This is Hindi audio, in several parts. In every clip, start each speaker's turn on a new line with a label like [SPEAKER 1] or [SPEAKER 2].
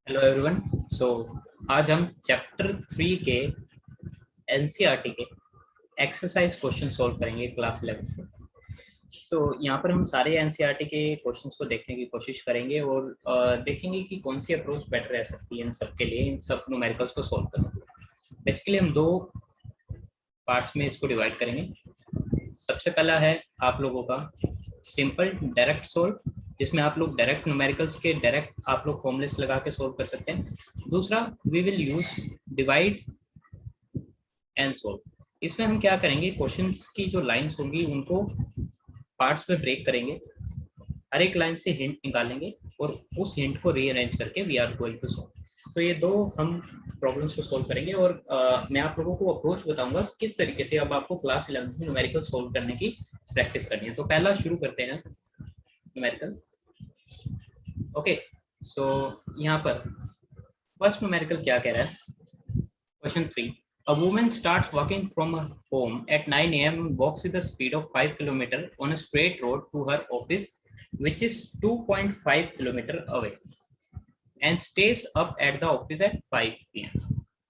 [SPEAKER 1] Hello everyone. सो आज हम चैप्टर 3 के एनसीईआरटी के एक्सरसाइज क्वेश्चन सॉल्व करेंगे क्लास 11 में। यहाँ पर हम सारे एनसीईआरटी के क्वेश्चंस को देखने की कोशिश करेंगे और देखेंगे कि कौन सी अप्रोच बेटर रह सकती है इन सब के लिए, इन सब न्यूमेरिकल्स को सॉल्व करने के लिए। बेसिकली हम दो पार्ट्स में इसको डिवाइड करेंगे। सबसे पहला है आप लोगों का सिंपल डायरेक्ट सोल्व, जिसमें आप लोग डायरेक्ट न्यूमेरिकल्स के डायरेक्ट आप लोग फॉर्मुलेस लगा के सोल्व कर सकते हैं। दूसरा we will use divide and solve. इसमें हम क्या करेंगे, क्वेश्चंस की जो लाइंस होंगी उनको पार्ट्स में ब्रेक करेंगे, हर एक लाइन से हिंट निकालेंगे और उस हिंट को रीअरेंज करके we are going to solve. तो ये दो हम प्रॉब्लम्स को सॉल्व करेंगे और मैं आप लोगों को अप्रोच बताऊंगा किस तरीके से अब आपको क्लास 11 में न्यूमेरिकल सॉल्व करने की प्रैक्टिस करनी है। तो पहला शुरू करते हैं न्यूमेरिकल। ओके, सो यहाँ पर फर्स्ट न्यूमेरिकल क्या कह रहा है, question 3। A woman starts walking from her home at 9 a.m. and walks with a speed of 5 km on a straight road to her office, which is 2.5 km away, and stays up at the office at 5 p.m.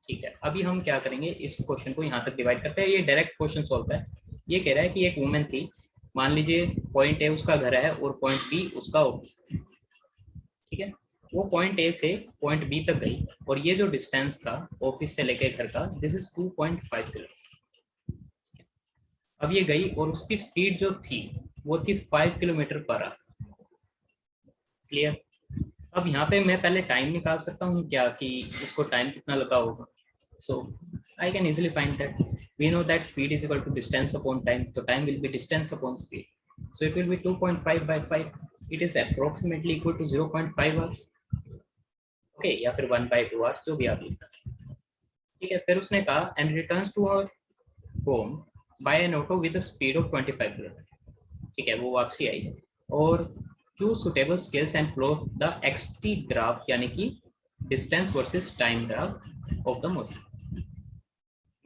[SPEAKER 1] ठीक है, अभी हम क्या करेंगे, इस क्वेश्चन को यहाँ तक डिवाइड करते हैं। ये डायरेक्ट क्वेश्चन सॉल्व है। ये कह रहा है कि एक वुमेन थी, मान लीजिए पॉइंट ए उसका घर है और पॉइंट बी उसका ऑफिस, ठीक है। वो पॉइंट ए से पॉइंट बी तक गई और ये जो डिस्टेंस था ऑफिस से लेके घर का, दिस इज 2.5 किलोमीटर। अब ये गई और उसकी स्पीड जो थी वो थी 5 किलोमीटर पर आवर। क्लियर। अब यहाँ पे मैं पहले टाइम निकाल सकता हूँ क्या, कि इसको टाइम कितना लगा होगा। So I can easily find that. We know that speed is equal to distance upon time, तो time will be distance upon speed, so it will be 2.5 by 5, it is approximately equal to 0.5 hours. Okay, या फिर 1/2 आवर्स, जो भी आप लिखना। ठीक है, फिर उसने कहा and returns to her home by an auto with speed of 25 kilometre. ठीक है, वो वापसी आई और choose suitable scales and plot the XT graph, यानी कि distance versus time graph of the motion.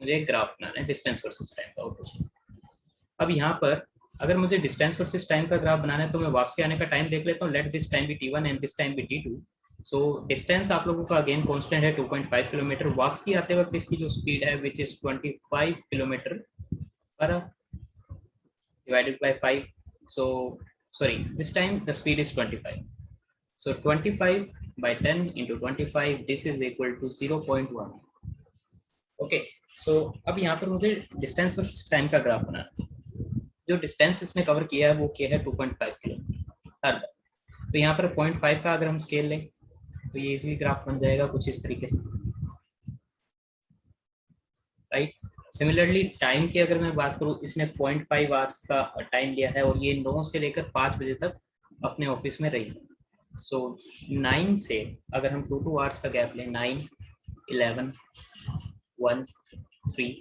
[SPEAKER 1] मुझे एक ग्राफ बनाना है डिस्टेंस वर्सेस टाइम का ऑटो। अब यहाँ पर अगर मुझे डिस्टेंस वर्सेस टाइम का ग्राफ बनाना है तो मैं वापसी आने का टाइम देख लेता हूँ। Let this time be t1 and this time be t2। So distance आप लोगों का अगेन कांस्टेंट है 2.5 किलोमीटर। वापसी आते वक्त इसकी जो स्पीड है विच इज 25 किलोमीटर पर divided by 5। So sorry, this time the speed is 25, so 25 by 10 into 25, this is equal to 0.1। Okay, सो अब यहाँ पर मुझे डिस्टेंस वर्सेस टाइम का ग्राफ बनाना है। जो डिस्टेंस इसने कवर किया है वो क्या है 2.5 किलोमीटर हर बार। तो यहाँ पर 0.5 का अगर हम स्केल लें तो ये इजीली ग्राफ बन जाएगा कुछ इस तरीके से, राइट। सिमिलरली टाइम की अगर मैं बात करूँ, इसने 0.5 आवर्स का टाइम लिया है और ये 9 से लेकर 5 बजे तक अपने ऑफिस में रही। सो 9 से अगर हम 2 आवर्स का गैप लें, 9, 11, 1, 3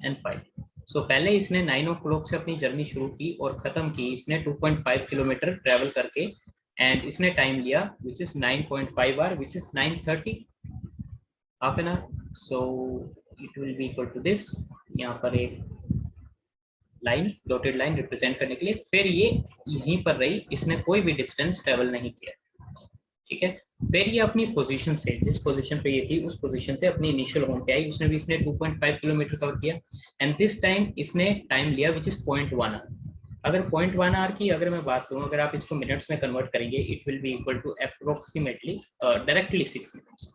[SPEAKER 1] एंड 5। सो पहले इसने 9 o'clock से अपनी जर्नी शुरू की और खत्म की इसने 2.5 किलोमीटर ट्रेवल करके, एंड इसने टाइम लिया which is 9.5 hour, which is 9:30, half an hour. So it will be equal to this. यहाँ पर एक लाइन, डॉटेड लाइन रिप्रेजेंट करने के लिए, फिर ये यहीं पर रही, इसने कोई भी डिस्टेंस ट्रेवल नहीं किया। ठीक है, फिर ये अपनी पोजीशन से, जिस पोजीशन पे ये थी उस पोजीशन से अपनी इनिशियल होम पे आई, इसने 2.5 किलोमीटर कवर किया एंड दिस टाइम इसने टाइम लिया विच इज 0.1 आवर। अगर 0.1 आवर की अगर मैं बात करूं, अगर आप इसको मिनट्स में कन्वर्ट करेंगे, it will be equal to approximately directly 6 minutes.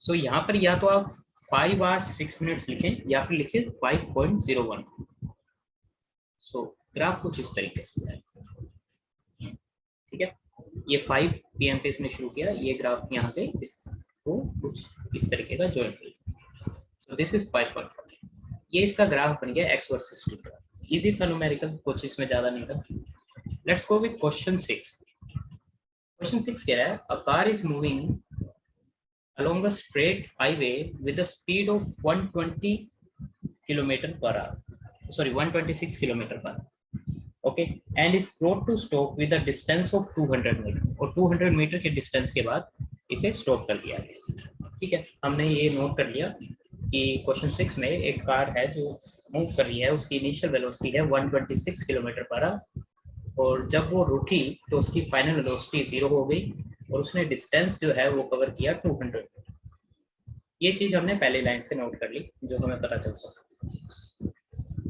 [SPEAKER 1] So यहाँ पर या तो आप 5 hours 6 minutes लिखें या फिर लिखें 5.01। सो ग्राफ कुछ इस तरीके से है, ठीक है। ये 5 PM पे इसने शुरू किया, ये ग्राफ यहाँ से इसको कुछ इस तरीके का ज्वाइन किया। So this is 5.5। ये इसका ग्राफ बन गया एक्स वर्सेस टी का। इजी था न्यूमेरिकल, कुछ इसमें ज्यादा नहीं था। Let's go with question 6। Question 6 कह रहा है a car is moving along a straight highway with a speed of 120 kilometer per hour, sorry 126 kilometer per hour, okay, and is brought to stop with a distance of 200 meter, और 200 मीटर के डिस्टेंस के बाद इसे स्टॉप कर दिया गया। ठीक है, हमने ये नोट कर लिया कि क्वेश्चन 6 में एक कार है जो मूव कर रही है, उसकी इनिशियल वेलोसिटी है 126 किलोमीटर पर आवर, और जब वो रुकी तो उसकी फाइनल वेलोसिटी 0 हो गई और उसने डिस्टेंस जो है वो कवर किया 200 मीटर। ये चीज हमने पहली लाइन से नोट कर ली जो हमें पता चल सका।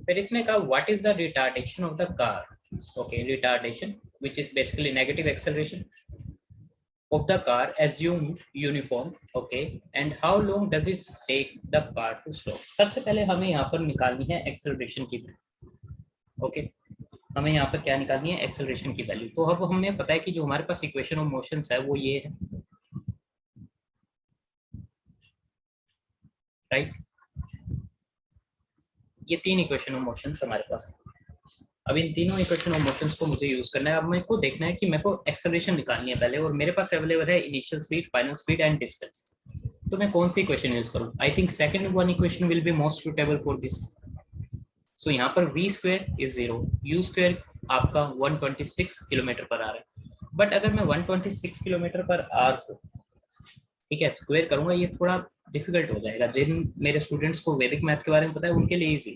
[SPEAKER 1] फिर इसने कहा what is the retardation of the car. Okay, retardation which is basically negative acceleration of the car assumed uniform, okay, and how long does it take the car to stop। सबसे पहले हमें यहाँ पर निकालनी है एक्सेलरेशन की वैल्यू। ओके, हमें यहाँ पर क्या निकालनी है, एक्सेलरेशन की वैल्यू। तो अब हमें पता है कि जो हमारे पास इक्वेशन ऑफ मोशंस है वो ये है, राइट। ये तीन इक्वेशन ऑफ मोशंस हमारे पास है। अब इन तीनों इक्वेशन ऑफ मोशंस को मुझे यूज करना है। अब मेरे को देखना है कि मेरे को एक्सेलरेशन निकालनी है पहले, और मेरे पास अवेलेबल है initial speed, final speed and distance. तो मैं कौन सी इक्वेशन यूज करूं? I think second one equation will be most suitable for this. So यहाँ पर v square is 0, u square आपका 126 किलोमीटर पर आर है। बट अगर मैं 126 किलोमीटर पर आर को, ठीक है, स्क्वायर करूंगा, ये थोड़ा डिफिकल्ट हो जाएगा। जिन मेरे स्टूडेंट्स को वैदिक मैथ के बारे में पता है उनके लिए इजी,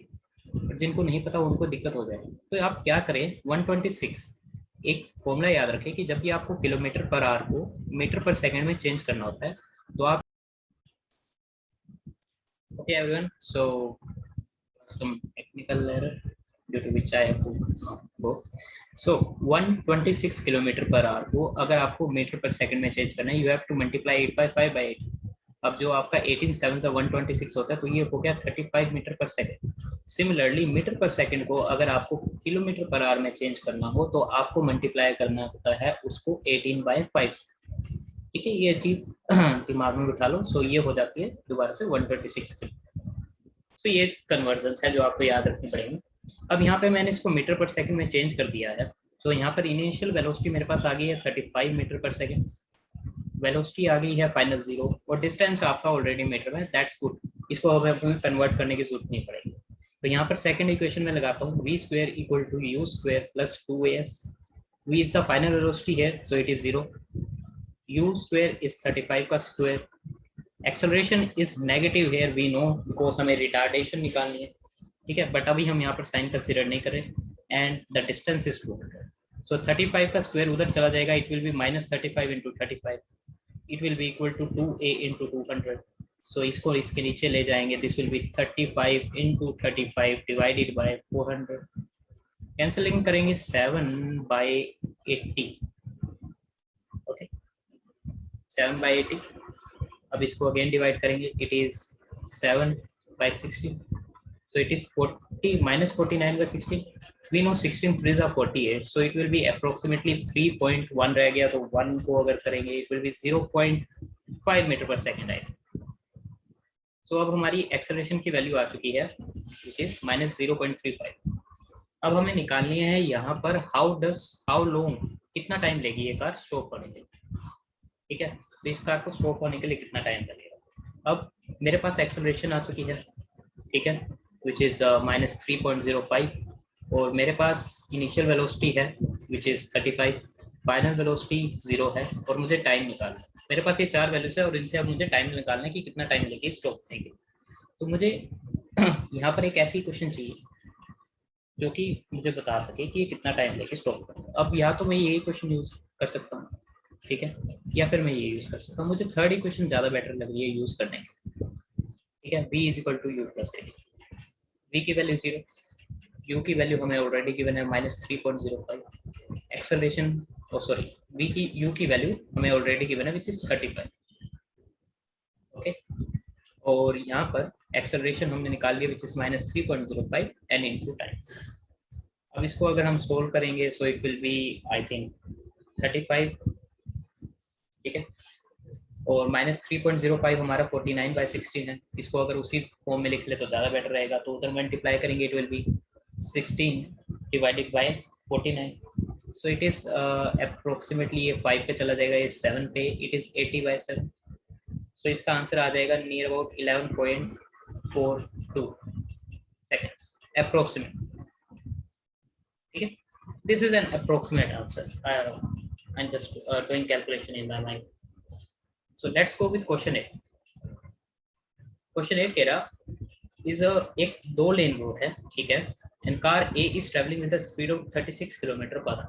[SPEAKER 1] पर जिनको नहीं पता उनको दिक्कत हो जाएगी। तो आप क्या करें, 126 एक फॉर्मूला याद रखें कि जब भी आपको किलोमीटर पर आवर को मीटर पर सेकंड में चेंज करना होता है तो आप, okay everyone, so some technical error due to which I have to go. So 126 kilometre per our को अगर आपको मीटर पर सेकंड में चेंज करना है, you have to multiply 8 by 5 by 8। अब जो आपका 18 7 से 126 होता है तो ये हो गया 35 metre per second. Similarly metre per second को अगर आपको किलोमीटर पर आवर में चेंज करना हो तो आपको मल्टीप्लाई करना होता है उसको 18 by 5 से। ठीक है, ये चीज दिमाग में बिठा लो। सो ये हो जाती है दोबारा से 126 किलोमीटर। तो ये कन्वर्जन है जो आपको याद रखनी पड़ेगी। अब यहाँ पे मैंने इसको मीटर पर सेकंड में चेंज कर दिया है। तो यहाँ पर इनिशियल वेलोसिटी मेरे पास आ गई है 35 मीटर पर सेकंड, वेलोसिटी आ गई है फाइनल 0, और डिस्टेंस आपका ऑलरेडी मीटर में, दैट्स गुड। इसको अब हमें कन्वर्ट करने की जरूरत नहीं पड़ेगी। तो यहाँ पर सेकंड इक्वेशन में लगाता हूँ v square equal to u square plus 2as। v is the final velocity है, so it is 0। u square is 35 का स्क्वायर। Acceleration is negative here we know because हमें रिटार्डेशन निकालनी है, ठीक है, बट अभी हम यहाँ पर साइन कंसीडर नहीं करें। And the distance is 200। So 35 का स्क्वायर उधर चला जाएगा, it will be -35 into 35, it will be equal to 2a into 200। So इसको इसके नीचे ले जाएंगे, this will be 35 into 35 divided by 400। Cancelling करेंगे 7/80, ओके, 7/80। अब इसको अगेन डिवाइड करेंगे, it is 7/16, so it is 40 minus 49/16। we know 16 3s are 48, so it will be approximately 3.1 रह गया, तो 1 को अगर करेंगे it will be 0.5 metre per second आएगा। सो अब हमारी एक्सेलरेशन की वैल्यू आ चुकी है which is -0.35। अब हमें निकालनी है यहाँ पर हाउ लॉन्ग, कितना टाइम लेगी ये कार स्टॉप होने के लिए, ठीक है। तो इस कार को स्टॉप होने के लिए कितना टाइम लगेगा। अब मेरे पास एक्सेलरेशन आ चुकी है, ठीक है, which is -3.05, और मेरे पास इनिशियल वेलोसिटी है which is 35, फाइनल वेलोसिटी 0 है, और मुझे टाइम निकालना है। मेरे पास ये चार वैल्यूज है और इनसे अब मुझे टाइम निकालना है कि कितना टाइम लेगी स्टॉप होने के लिए। तो मुझे यहाँ पर एक ऐसी क्वेश्चन चाहिए जो कि मुझे बता सके कि ये कितना टाइम लेके स्टॉप करना। अब या तो मैं यही क्वेश्चन यूज कर सकता हूँ, ठीक है, या फिर मैं ये यूज कर सकता हूँ। मुझे थर्ड इक्वेशन ज्यादा बेटर लग रही है यूज करने के, ठीक है। v is equal to u plus a। v की वैल्यू 0, u की वैल्यू हमें ऑलरेडी गिवन है -3.05। एक्सेलरेशन सॉरी u की वैल्यू हमें ऑलरेडी गिवन है विच इज 35, ओके, और यहाँ पर एक्सेलरेशन हमने निकाल लिया which is -3.05 n into time. अब इसको अगर हम सोल्व करेंगे so it will be I think 35, ठीक है, और -3.05 हमारा 49/16 है। इसको अगर उसी फॉर्म में लिख ले तो ज़्यादा बेटर रहेगा, तो उधर मल्टीप्लाई करेंगे it will B 16 divided by 49। So it is approximately ये 5 पे चला जाएगा, ये 7 पे, इट इज 80/7। सो इसका आंसर आ जाएगा नियर अबाउट 11.42 सेकेंड्स अप्रोक्सीमेट, ठीक है। This is an approximate answer, I am just doing calculation in my mind. So let's go with question 8. Question 8 कह रहा is एक 2 लेन रोड है, ठीक है, and car A is traveling with the speed of 36 kilometre per our,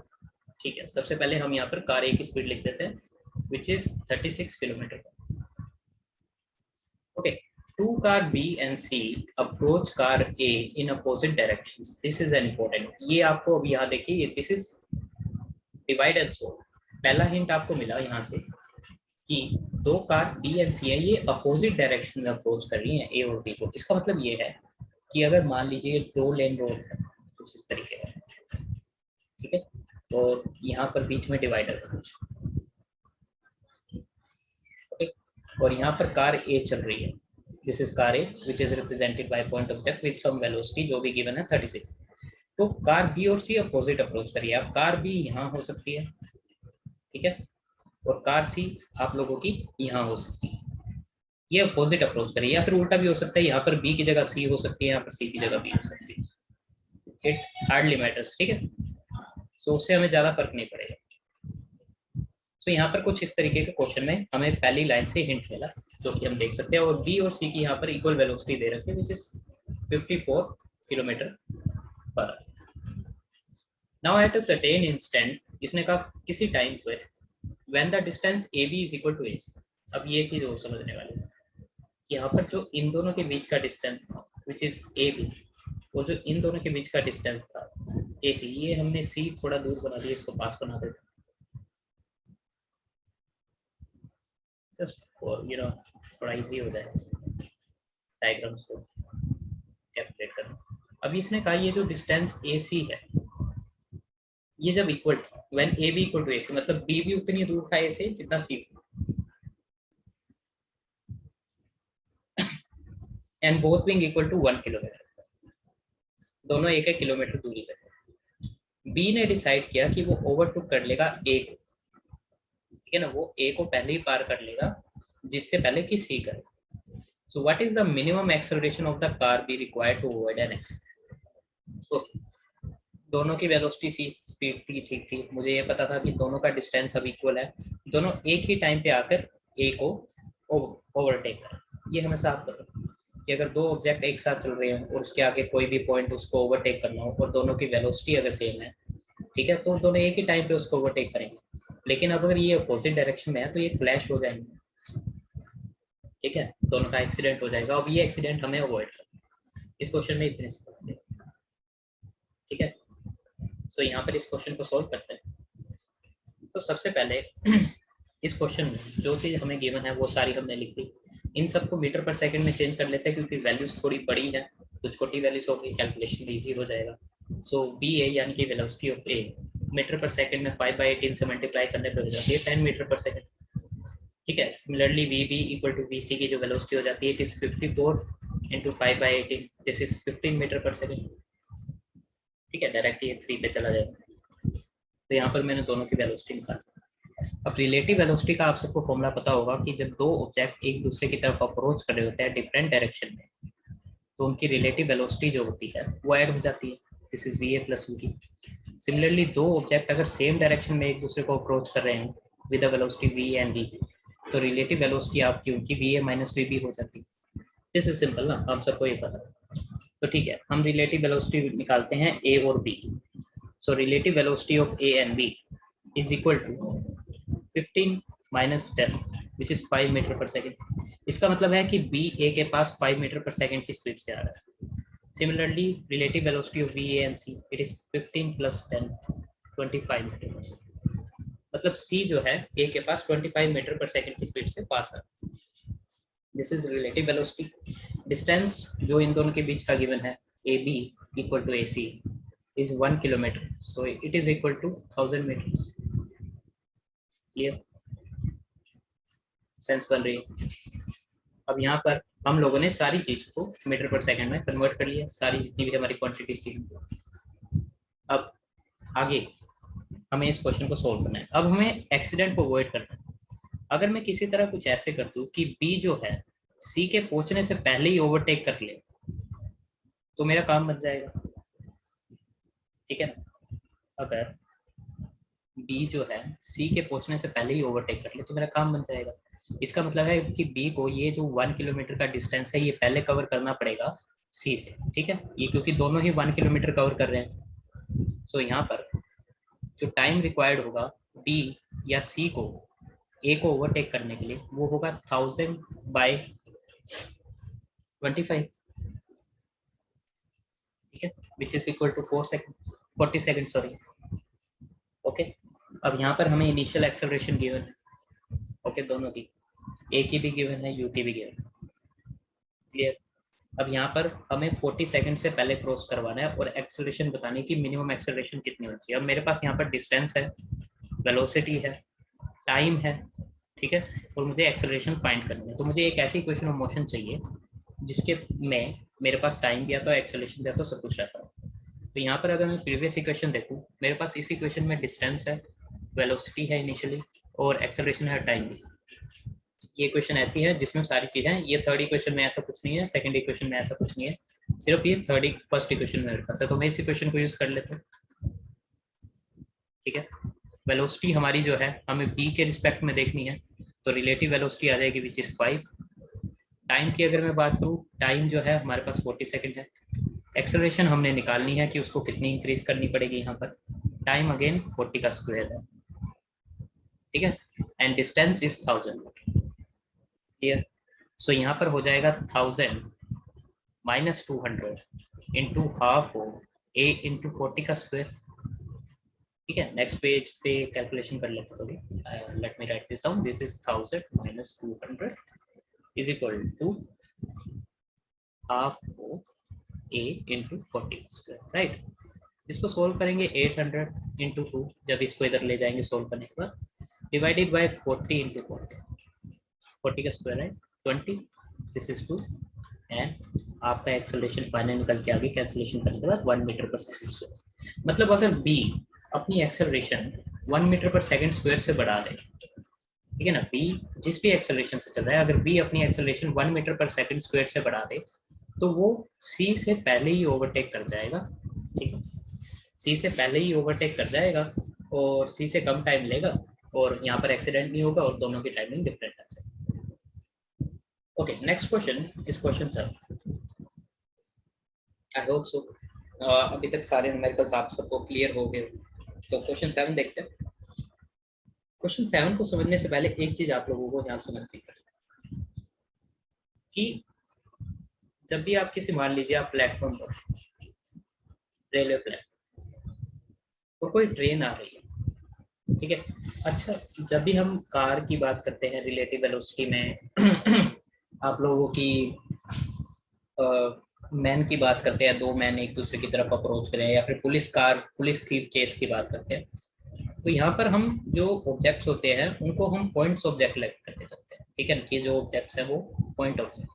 [SPEAKER 1] ठीक है। सबसे पहले हम यहाँ पर कार A की स्पीड लिख देते हैं which is 36 kilometer. Okay, two car B and C approach car A in opposite directions. This is an important. ये आपको अभी यहाँ देखिए, this is divide and solve. पहला हिंट आपको मिला यहाँ से कि दो कार B and C है, ये अपोजिट डायरेक्शन में अप्रोच कर रही हैं A और B को. इसका मतलब ये है कि अगर मान लीजिए 2 लेन रोड है कुछ इस तरीके का, ठीक है, और यहाँ पर बीच में डिवाइडर है कुछ, और यहाँ पर कार A चल रही है. This is car A which is represented by point object with some velocity जो भी गिवन है 36. तो कार B और C अपोजिट अप्रोच करिए. अब कार B यहाँ हो सकती है, ठीक है, और कार C आप लोगों की यहाँ हो सकती है. ये अपोजिट अप्रोच करिए, या फिर उल्टा भी हो सकता है, यहाँ पर B की जगह C हो सकती है, यहाँ पर C की जगह B हो सकती है. इट हार्डली मैटर्स, ठीक है. तो उससे हमें ज्यादा फर्क नहीं पड़ेगा. तो यहाँ पर कुछ इस तरीके के क्वेश्चन में हमें पहली लाइन से हिंट मिला, जो कि हम देख सकते हैं, और B और C की यहाँ पर इक्वल वेलोसिटी दे रखी है, which is 54 kilometre per hour. Now at a certain instant, इसने कहा किसी टाइम पर, when the distance AB is equal to AC. अब ये चीज और समझने वाली है कि यहाँ पर जो इन दोनों के बीच का डिस्टेंस था विच इज AB, और जो इन दोनों के बीच का डिस्टेंस था AC, ये हमने C थोड़ा दूर बना दिया, इसको पास बना देते जस्ट फॉर थोड़ा इजी हो जाए डायग्राम्स को कैलकुलेट करना. अभी इसने कहा ये जो डिस्टेंस AC है, ये जब इक्वल था when AB equal to AC, मतलब B भी उतनी दूर था A से जितना C था, and both being equal to 1 kilometre, दोनों 1-1 किलोमीटर दूरी पे थे. B ने डिसाइड किया कि वो ओवरटेक कर लेगा A को, ठीक है ना, वो A को पहले ही पार कर लेगा जिससे पहले कि C करे. So what is the minimum acceleration of the car be required to avoid an accident. Okay, दोनों की वेलोसिटी C स्पीड थी, ठीक थी, मुझे ये पता था कि दोनों का डिस्टेंस अब इक्वल है, दोनों एक ही टाइम पे आकर A को ओवरटेक करें. ये हमें साफ पता कि अगर दो ऑब्जेक्ट एक साथ चल रहे हैं और उसके आगे कोई भी पॉइंट उसको ओवरटेक करना हो और दोनों की वेलोसिटी अगर सेम है, ठीक है, तो दोनों एक ही टाइम पे उसको ओवरटेक करेंगे. लेकिन अब अगर ये अपोजिट डायरेक्शन में है तो ये क्लैश हो जाएंगे, ठीक है, दोनों का एक्सीडेंट हो जाएगा. अब ये एक्सीडेंट हमें अवॉइड करना है. इस क्वेश्चन में इतने से बात है, ठीक है. सो यहाँ पर इस क्वेश्चन को सॉल्व करते हैं. तो सबसे पहले इस क्वेश्चन में जो चीज हमें गिवन है वो सारी हमने लिख दी. इन सबको मीटर पर सेकंड में चेंज कर लेते हैं क्योंकि वैल्यूज थोड़ी बड़ी है, तो छोटी वैल्यूज होगी, कैलकुलेशन इजी हो जाएगा. सो BA यानी कि velocity of A metre per second में 5/18 से मल्टीप्लाई करने पर हो जाती है 10 मीटर पर सेकंड, ठीक है. Similarly VB equal to VC की जो वेलोसिटी हो जाती है, it is 54 into 5/18, this is 15 metre per second, ठीक है. डायरेक्ट ये 3 पे चला जाएगा. तो यहाँ पर मैंने दोनों की वेलोसिटी निकाली. अब रिलेटिव वेलोसिटी का आप सबको फॉर्मूला पता होगा कि जब दो ऑब्जेक्ट एक दूसरे की तरफ अप्रोच कर रहे होते हैं डिफरेंट डायरेक्शन में, तो उनकी रिलेटिव वेलोसिटी जो होती है वो ऐड हो जाती है. This is VA plus VB. Similarly दो ऑब्जेक्ट अगर सेम डायरेक्शन में एक दूसरे को अप्रोच कर रहे हैं with the velocity V and V, तो रिलेटिव वेलोसिटी आपकी उनकी VA माइनस VB हो जाती है. दिस इज सिंपल ना, आप सबको ये पता है. तो ठीक है, हम रिलेटिव वेलोसिटी निकालते हैं A और B. So relative velocity of A and B is equal to 15 minus 10 which is 5 metre per second. इसका मतलब है कि B A के पास 5 मीटर पर सेकेंड की स्पीड से आ रहा है. Similarly relative velocity of VA and C it is 15 plus 10 25 metre per second. मतलब C जो है A के पास 25 मीटर पर सेकेंड की स्पीड से पास आ रहा है. This is relative velocity. Distance जो इन दोनों के बीच का गिवन है AB equal to AC is 1 kilometer, so it is equal to 1000 meters. Clear, sense बन रही है. अब यहाँ पर हम लोगों ने सारी चीज को मीटर पर सेकंड में कन्वर्ट कर लिया, सारी जितनी भी हमारी क्वांटिटीज थी. अब आगे हमें इस क्वेश्चन को सोल्व करना है. अब हमें एक्सीडेंट को अवॉइड करना है. अगर मैं किसी तरह कुछ ऐसे कर दूं कि B जो है C के पहुंचने से पहले ही ओवरटेक कर ले, तो मेरा काम बन जाएगा, ठीक है ना. अगर B जो है C के पहुंचने से पहले ही ओवरटेक कर ले तो मेरा काम बन जाएगा. इसका मतलब है कि B को ये जो 1 किलोमीटर का डिस्टेंस है ये पहले कवर करना पड़ेगा C से, ठीक है. ये क्योंकि दोनों ही 1 किलोमीटर कवर कर रहे हैं. सो यहाँ पर जो टाइम रिक्वायर्ड होगा B या C को ए को ओवरटेक करने के लिए वो होगा 1000/25, ठीक है, which is equal to 40 second, sorry. Okay, अब यहाँ पर हमें इनिशियल एक्सेलरेशन गिवन है, ओके, दोनों की, ए की भी गिवन है, यू की भी गिवन है, क्लियर। अब यहाँ पर हमें 40 सेकंड से पहले क्रॉस करवाना है और एक्सेलरेशन बताने की मिनिमम एक्सेलरेशन कितनी होनी चाहिए। अब मेरे पास यहाँ पर डिस्टेंस है, वेलोसिटी है, टाइम है, ठीक है, और मुझे एक्सेलरेशन फाइंड करनी है। तो मुझे एक ऐसी इक्वेशन ऑफ मोशन चाहिए जिसके में मेरे पास टाइम भी आता है, एक्सेलरेशन भी आता है, सब कुछ रहता है। तो यहाँ पर अगर मैं प्रीवियस इक्वेशन देखूँ, मेरे पास इस इक्वेशन में डिस्टेंस है, वेलोसिटी है इनिशियली, और एक्सेलरेशन है, टाइम भी। ये इक्वेशन ऐसी है जिसमें सारी चीजें हैं। ये थर्ड इक्वेशन में ऐसा कुछ नहीं है, सेकंड इक्वेशन में ऐसा कुछ नहीं है, सिर्फ ये फर्स्ट इक्वेशन में मेरे पास है। तो मैं इस इक्वेशन को यूज कर लेता हूँ, ठीक है। वेलोसिटी हमारी जो है हमें बी के रिस्पेक्ट में देखनी है, तो रिलेटिव वेलोसिटी आ जाएगी विच इज 5। टाइम की अगर मैं बात करूँ, टाइम जो है हमारे पास 40 सेकेंड है। एक्सेलरेशन हमने निकालनी है कि उसको कितनी इंक्रीज करनी पड़ेगी यहाँ पर। टाइम अगेन 40 का स्क्वायर है, ठीक है, एंड डिस्टेंस इज 1000, क्लियर। सो यहाँ पर हो जाएगा 1000 minus 200 into half of a into 40 का स्क्वायर, ठीक है। नेक्स्ट पेज पे कैलकुलेशन कर लेते थोड़ी। Let me write this down, this is 1000 minus 200 is equal to half of a into 40 का स्क्वायर, राइट। इसको सोल्व करेंगे 800 इंटू 2, जब इसको इधर ले जाएंगे सोल्व करने के बाद, डिवाइडेड बाय 40 इंटू 40 का स्क्वायर है 20, दिस इज 2, एंड आपका एक्सेलरेशन फाइनल निकल के आगे कैंसिलेशन करने के बाद 1 मीटर पर सेकंड स्क्वायर। मतलब अगर बी अपनी acceleration 1 metre per second square से बढ़ा दे, ठीक है ना, बी जिस भी एक्सेलरेशन से चल रहा है, अगर बी अपनी acceleration 1 metre per second square से बढ़ा दे, तो वो सी से पहले ही ओवरटेक कर जाएगा, ठीक है, सी से पहले ही ओवरटेक कर जाएगा और सी से कम टाइम लेगा, और यहाँ पर एक्सीडेंट नहीं होगा और दोनों की टाइमिंग डिफरेंट है। Okay, next question is question 7। I hope so अभी तक सारे न्यूमेरिकल्स आप सबको क्लियर हो गए। तो क्वेश्चन 7 देखते हैं। क्वेश्चन 7 को समझने से पहले एक चीज आप लोगों को यहाँ समझनी है कि जब भी आप किसी, मान लीजिए आप प्लेटफॉर्म पर, रेलवे प्लेटफॉर्म और कोई ट्रेन आ रही है, ठीक है। अच्छा, जब भी हम कार की बात करते हैं रिलेटिव वेलोसिटी में आप लोगों की मैन की बात करते हैं, दो मैन एक दूसरे की तरफ अप्रोच करें, या फिर पुलिस थीफ केस की बात करते हैं, तो यहाँ पर हम जो ऑब्जेक्ट्स होते हैं उनको हम पॉइंट्स ऑब्जेक्ट लेट करके चलते हैं, ठीक है, कि जो ऑब्जेक्ट्स हैं वो पॉइंट ऑब्जेक्ट।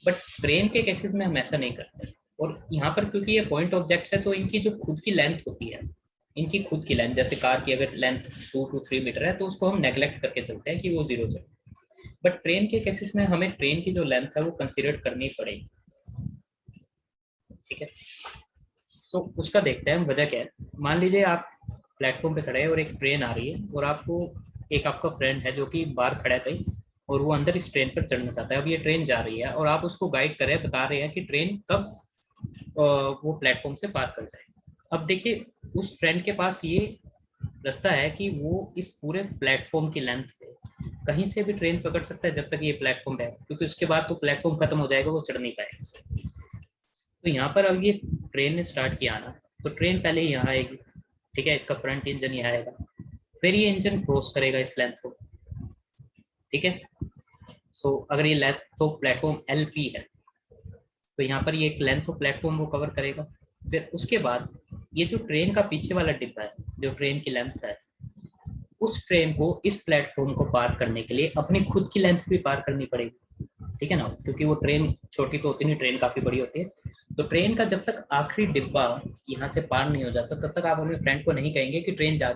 [SPEAKER 1] बट ट्रेन के केसेस में हम ऐसा नहीं करते, और यहाँ पर क्योंकि ये पॉइंट ऑब्जेक्ट्स है तो इनकी जो खुद की लेंथ होती है, इनकी खुद की लेंथ, जैसे कार की अगर लेंथ 2 to 3 मीटर है तो उसको हम नेग्लेक्ट करके चलते हैं कि वो 0 चले। बट ट्रेन के केसेस में हमें ट्रेन की जो लेंथ है वो कंसीडर करनी पड़ेगी, ठीक है। तो उसका देखते हैं हम, वजह क्या है। मान लीजिए आप प्लेटफॉर्म पे खड़े हैं और एक ट्रेन आ रही है, और आपको एक आपका फ्रेंड है जो कि बाहर खड़ा है कहीं, और वो अंदर इस ट्रेन पर चढ़ना चाहता है। अब ये ट्रेन जा रही है और आप उसको गाइड कर रहे हैं, बता रहे हैं कि ट्रेन कब वो प्लेटफॉर्म से पार कर जाए। अब देखिए, उस फ्रेंड के पास ये रास्ता है कि वो इस पूरे प्लेटफॉर्म की लेंथ पे कहीं से भी ट्रेन पकड़ सकता है जब तक ये प्लेटफॉर्म है, क्योंकि उसके बाद तो प्लेटफॉर्म खत्म हो जाएगा, वो चढ़ नहीं पाएगा। तो यहाँ पर अब ये ट्रेन ने स्टार्ट किया ना, तो ट्रेन पहले यहाँ आएगी, ठीक है, इसका फ्रंट इंजन यहाँ आएगा, फिर ये इंजन क्रॉस करेगा इस लेंथ को, ठीक है। सो अगर ये लेंथ ऑफ प्लेटफॉर्म LP है तो यहाँ पर ये एक लेंथ ऑफ प्लेटफॉर्म वो कवर करेगा। फिर उसके बाद ये जो ट्रेन का पीछे वाला डिब्बा है, जो ट्रेन की लेंथ है, उस ट्रेन को इस प्लेटफॉर्म को पार करने के लिए अपनी खुद की लेंथ भी पार करनी पड़ेगी, ठीक है ना, क्योंकि वो ट्रेन छोटी तो होती नहीं, ट्रेन काफी बड़ी होती है। तो ट्रेन का जब तक आखिरी डिब्बा यहाँ से पार नहीं हो जाता तब तक आप अपने फ्रेंड को नहीं कहेंगे कि ट्रेन जा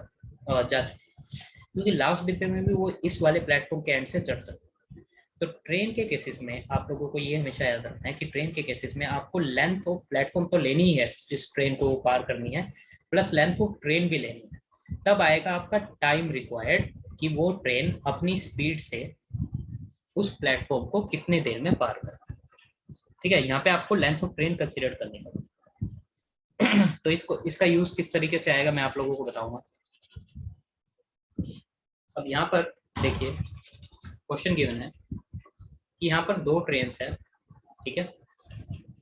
[SPEAKER 1] क्योंकि लास्ट डिब्बे में भी वो इस वाले प्लेटफॉर्म के एंड से चढ़ सकते। तो ट्रेन के केसेस में आप लोगों को ये हमेशा याद रखना है कि ट्रेन के केसेस में आपको लेंथ ऑफ प्लेटफॉर्म तो लेनी ही है जिस ट्रेन को पार करनी है, प्लस लेंथ ऑफ ट्रेन भी लेनी है। तब आएगा आपका टाइम रिक्वायर्ड कि वो ट्रेन अपनी स्पीड से उस प्लेटफॉर्म को कितने देर में पार करे, ठीक है। यहाँ पे आपको लेंथ ऑफ ट्रेन कंसीडर करनी होगी। तो इसका यूज किस तरीके से आएगा मैं आप लोगों को बताऊंगा। अब यहाँ पर देखिए क्वेश्चन गिवन है कि यहाँ पर दो ट्रेन है, ठीक है,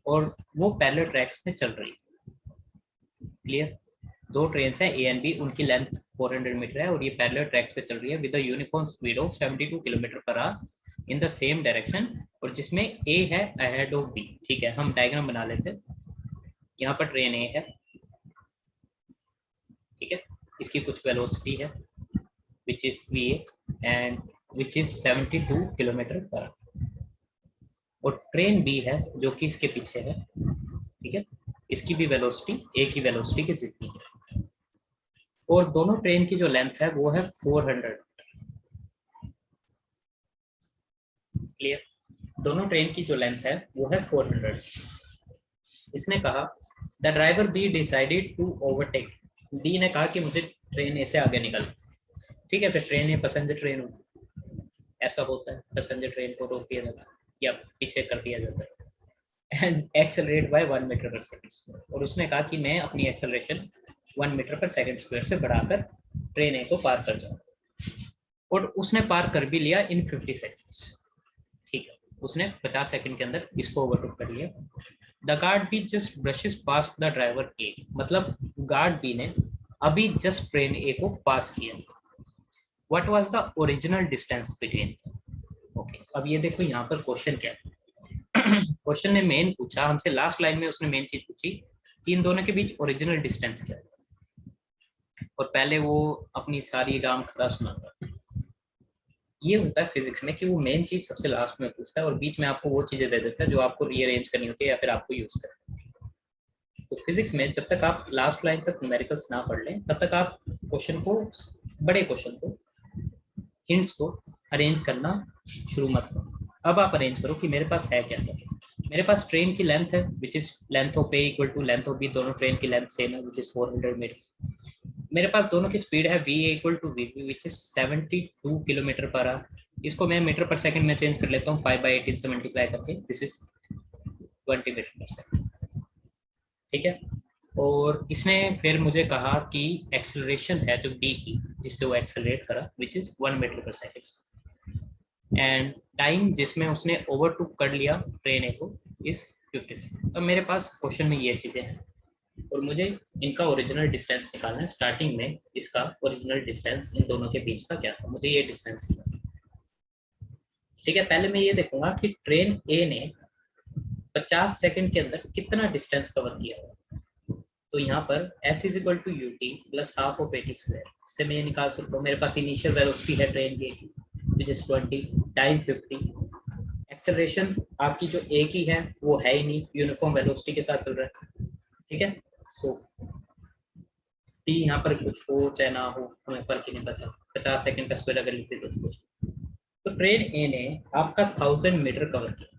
[SPEAKER 1] और वो पैरेलल ट्रैक्स पे चल रही है। क्लियर? दो ट्रेन है ए एंड बी, उनकी लेंथ 400 मीटर है और ये पैरेलल ट्रैक्स पे चल रही है with a uniform speed of 72 kilometre per our in the same direction, और जिसमें ए है अहेड ऑफ बी। ठीक है, हम डायग्राम बना लेते हैं। यहाँ पर ट्रेन ए है, ठीक है, इसकी कुछ वेलोसिटी है which is v and which is 72 kilometre per hour, और ट्रेन बी है जो कि इसके पीछे है, ठीक है, इसकी भी वेलोसिटी ए की वेलोसिटी के जितनी है, और दोनों ट्रेन की जो लेंथ है वो है 400। क्लियर? दोनों ट्रेन की जो लेंथ है वो है 400। इसने कहा the driver B decided to overtake, B ने कहा कि मुझे ट्रेन ए से आगे निकल। ठीक है, फिर ट्रेन ए पैसेंजर ट्रेन होगी, ऐसा होता है, पैसेंजर ट्रेन को रोक दिया जाता है या पीछे कर दिया जाता है, and accelerate bye 1 metre per second. और उसने कहा कि मैं अपनी acceleration 1 metre per second square से बढ़ाकर ट्रेन ए को पार कर जाऊँ, और उसने पार कर भी लिया इन 50 सेकंड्स। ठीक है, उसने 50 सेकंड के अंदर इसको ओवरटेक कर लिया। The guard B just brushes past the driver A, मतलब गार्ड बी ने अभी जस्ट ट्रेन ए को पास किया। What was the original distance between? Okay, अब ये देखो यहाँ पर क्वेश्चन क्या है। क्वेश्चन ने मेन पूछा हमसे, लास्ट लाइन में उसने मेन चीज पूछी कि इन दोनों के बीच ओरिजिनल डिस्टेंस क्या है, और पहले वो अपनी सारी राम कथा सुनाता। ये होता है फिजिक्स में कि वो मेन चीज सबसे लास्ट में पूछता है और बीच में आपको वो चीजें दे देता है जो आपको रीअरेंज करनी होती है या फिर आपको यूज करनी होती है। तो फिजिक्स में जब तक आप लास्ट लाइन तक न्यूमेरिकल्स ना पढ़ लें तब तक आप क्वेश्चन को, बड़े क्वेश्चन को, हिंट्स को अरेंज करना शुरू मत करो। अब आप अरेंज करो कि मेरे पास है क्या क्या। मेरे पास ट्रेन की लेंथ है which is length of A equal to length of B, दोनों ट्रेन की लेंथ सेम है विच इज 400 मीटर। मेरे पास दोनों की स्पीड है v equal to v which is 72 kilometre per hour. इसको मैं मीटर पर सेकंड में चेंज कर लेता हूँ 5/18 से मल्टीप्लाई करके, this is 20 metre per second. ठीक है, और इसने फिर मुझे कहा कि एक्सेलरेशन है जो बी की जिससे वो एक्सेलरेट करा which is 1 metre per second, and time जिसमें उसने ओवरटूक कर लिया ट्रेन ए को इज 50 सेकंड। अब मेरे पास क्वेश्चन में ये चीजें हैं और मुझे इनका ओरिजिनल डिस्टेंस निकालना है। स्टार्टिंग में इसका ओरिजिनल डिस्टेंस इन दोनों के बीच का क्या था, मुझे ये डिस्टेंस निकालना। ठीक है, पहले मैं ये देखूंगा कि ट्रेन ए ने 50 सेकंड के अंदर कितना डिस्टेंस कवर किया हुआ। तो यहाँ पर s is equal to u t plus half of 80 square, इससे मैं ये निकाल सकता हूँ। मेरे पास इनिशियल वेलोसिटी है ट्रेन की विच इज 20 टाइम 50। एक्सेलरेशन आपकी जो ए की है वो है ही नहीं, यूनिफॉर्म वेलोसिटी के साथ चल रहा है। ठीक है, सो टी यहाँ पर कुछ हो चाहे ना हो हमें फर्क ही नहीं पड़ता, 50 सेकंड का स्क्वायर अगर लिख देते तो कुछ। तो ट्रेन ए ने आपका 1000 मीटर कवर किया।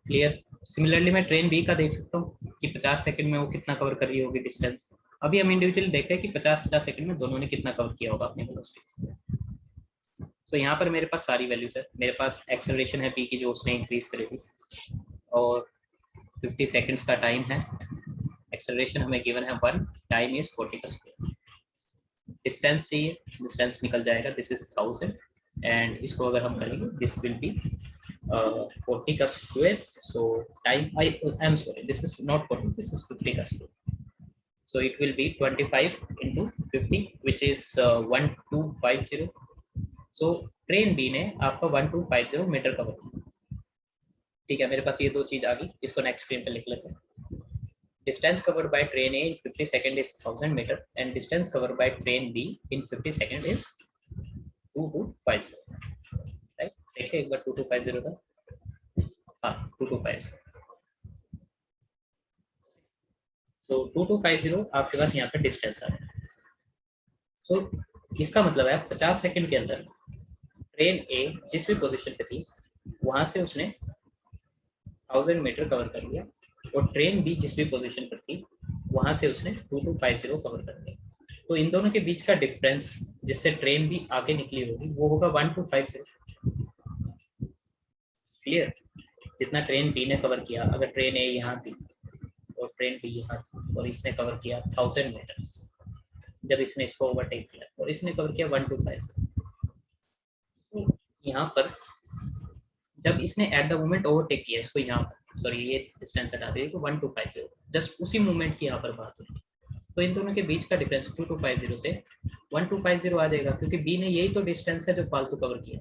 [SPEAKER 1] क्लियर? सिमिलरली मैं ट्रेन बी का देख सकता हूँ कि 50 सेकंड में वो कितना कवर कर रही होगी डिस्टेंस। अभी हम इंडिविजुअली देख रहे हैं कि 50-50 सेकंड में दोनों ने कितना कवर किया होगा अपनी वेलोसिटी। तो यहाँ पर मेरे पास सारी वैल्यूज है। मेरे पास एक्सेलरेशन है बी की जो उसने इंक्रीज करी थी, और 50 सेकंड्स का टाइम है। एक्सेलरेशन हमें गिवन है 1, टाइम इज 40 का स्क्वायर। डिस्टेंस चाहिए, डिस्टेंस निकल जाएगा, दिस इज 1000, एंड इसको अगर हम करेंगे दिस विल बी 40 का square. So time I am sorry, this is not 40, this is 50 का square. So it will be 25 into 50 which is 1250. So train B ने आपका 1250 मीटर कवर किया। ठीक है, मेरे पास ये दो चीज आ गई, इसको नेक्स्ट स्क्रीन पे लिख लेते हैं। Distance covered by train A in 50 seconds is 1000 meter and distance covered by train B in 50 seconds is 2250. Right? देखिए एक बार 2250 था, हाँ 2250। So 2250 आपके पास यहाँ पे डिस्टेंस आ गया। So इसका मतलब है 50 सेकंड के अंदर ट्रेन ए जिस भी पोजीशन पे थी वहां से उसने 1000 मीटर कवर कर लिया, और ट्रेन बी जिस भी पोजीशन पर थी वहां से उसने 2250 कवर कर लिया। तो इन दोनों के बीच का डिफरेंस जिससे ट्रेन बी आगे निकली होगी वो होगा 1250। क्लियर? जितना ट्रेन बी ने कवर किया, अगर ट्रेन ए यहाँ थी और ट्रेन बी यहाँ थी और इसने कवर किया 1000 मीटर, जब इसने इसको ओवरटेक किया, और इसने कवर किया 1250। तो यहाँ पर जब इसने एट द मोमेंट ओवरटेक किया इसको, यहाँ पर सॉरी ये डिस्टेंस हटा दीजिए, तो 1250 जस्ट उसी मोमेंट की यहाँ पर बात हो रही है। तो इन दोनों के बीच का डिफरेंस 2250 से 1250 आ जाएगा, क्योंकि बी ने यही तो डिस्टेंस है जो फालतू कवर किया।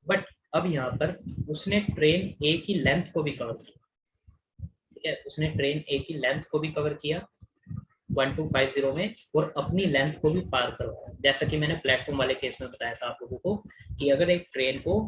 [SPEAKER 1] बट अब यहाँ पर उसने ट्रेन ए की लेंथ को भी कवर किया, ठीक है, उसने ट्रेन ए की लेंथ को भी कवर किया 1250 में, और अपनी लेंथ को भी पार करवाया। जैसा कि मैंने प्लेटफॉर्म वाले केस में बताया था आप लोगों को कि अगर एक ट्रेन को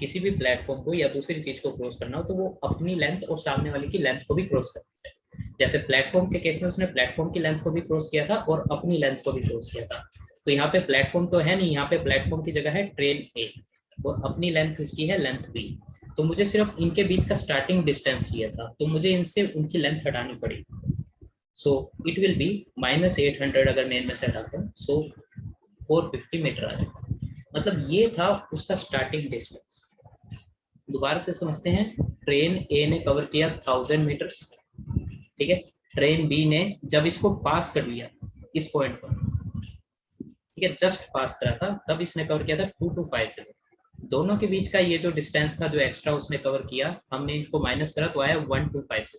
[SPEAKER 1] किसी भी प्लेटफॉर्म को या दूसरी चीज को क्रॉस करना हो तो वो अपनी लेंथ और सामने वाले की लेंथ को भी क्रॉस करती है। जैसे प्लेटफॉर्म के केस में उसने प्लेटफॉर्म की लेंथ को भी क्रॉस किया था और अपनी लेंथ को भी क्रॉस किया था। तो यहाँ पे प्लेटफॉर्म तो है नहीं, यहाँ पे प्लेटफॉर्म की जगह है ट्रेन ए और अपनी लेंथ उसकी है लेंथ बी। तो मुझे सिर्फ इनके बीच का स्टार्टिंग डिस्टेंस चाहिए था, तो मुझे इनसे उनकी लेंथ हटानी पड़ी। सो इट विल बी -800 अगर मैं इनमें से हटाता हूँ, सो 450 मीटर आ जाएगा। मतलब ये था उसका स्टार्टिंग डिस्टेंस। दोबारा से समझते हैं, ट्रेन ए ने कवर किया 1000 मीटर्स, ठीक है। ट्रेन बी ने जब इसको पास कर लिया इस पॉइंट पर, ठीक है, जस्ट पास करा था, तब इसने कवर किया था 2250। दोनों के बीच का ये जो डिस्टेंस था जो एक्स्ट्रा उसने कवर किया, हमने इनको माइनस करा तो आया 1250।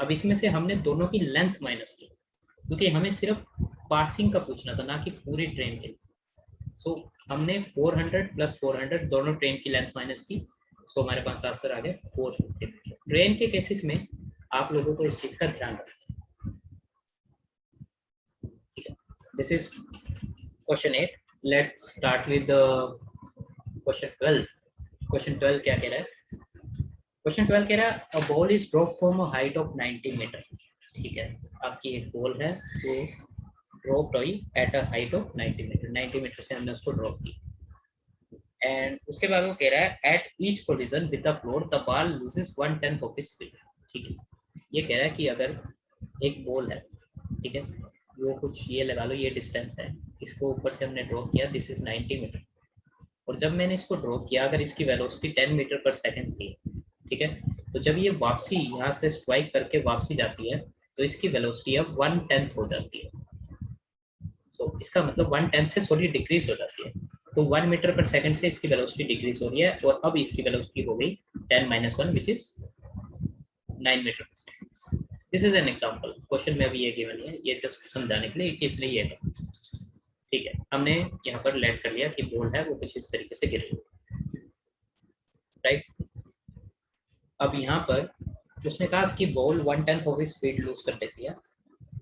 [SPEAKER 1] अब इसमें से हमने दोनों की लेंथ माइनस की, क्योंकि हमें सिर्फ पासिंग का पूछना था, ना कि पूरी ट्रेन के लिए। सो हमने 400 + 400 दोनों ट्रेन की लेंथ माइनस की। सो हमारे पास आंसर आ गया 450। ट्रेन के केसेस में आप लोगों को इस चीज का ध्यान रखना, ठीक है। This is question 8। Let's start with question 12। Question 12 क्या कह रहा है? क्वेश्चन 12 कह रहा है, a ball is drop from a height of 90 metre. ठीक है, आपकी एक बॉल है वो ड्रॉप हुई at a height of 90 metre. 90 metre से हमने उसको ड्रॉप की। एंड उसके बाद वो कह रहा है, at each collision with the floor the ball loses 1/10 of its speed. ठीक है, ये कह रहा है कि अगर एक बॉल है, ठीक है, वो कुछ ये लगा लो, ये डिस्टेंस है, इसको ऊपर से हमने ड्रॉप किया, दिस इज 90 मीटर। और जब मैंने इसको ड्रॉप किया, अगर इसकी वेलोसिटी 10 मीटर पर सेकंड थी, ठीक है, तो जब ये वापसी यहाँ से स्ट्राइक करके वापसी जाती है तो इसकी वेलोसिटी अब 1/10 हो जाती है। तो इसका मतलब 1/10 से थोड़ी डिक्रीज हो जाती है। तो 1 मीटर पर सेकंड से इसकी वेलोसिटी डिक्रीज हो रही है, और अब इसकी वेलोसिटी हो गई 10 - 1 which is 9 metre per second. This is an example. Question में अभी ये गिवन है, ये जस्ट समझाने के लिए कि इसलिए ये था। ठीक है, हमने यहाँ पर लेट कर लिया कि बॉल है वो कुछ इस तरीके से गिर रही है, राइट। अब यहाँ पर उसने कहा कि ball 1/10 of its speed lose कर देती है।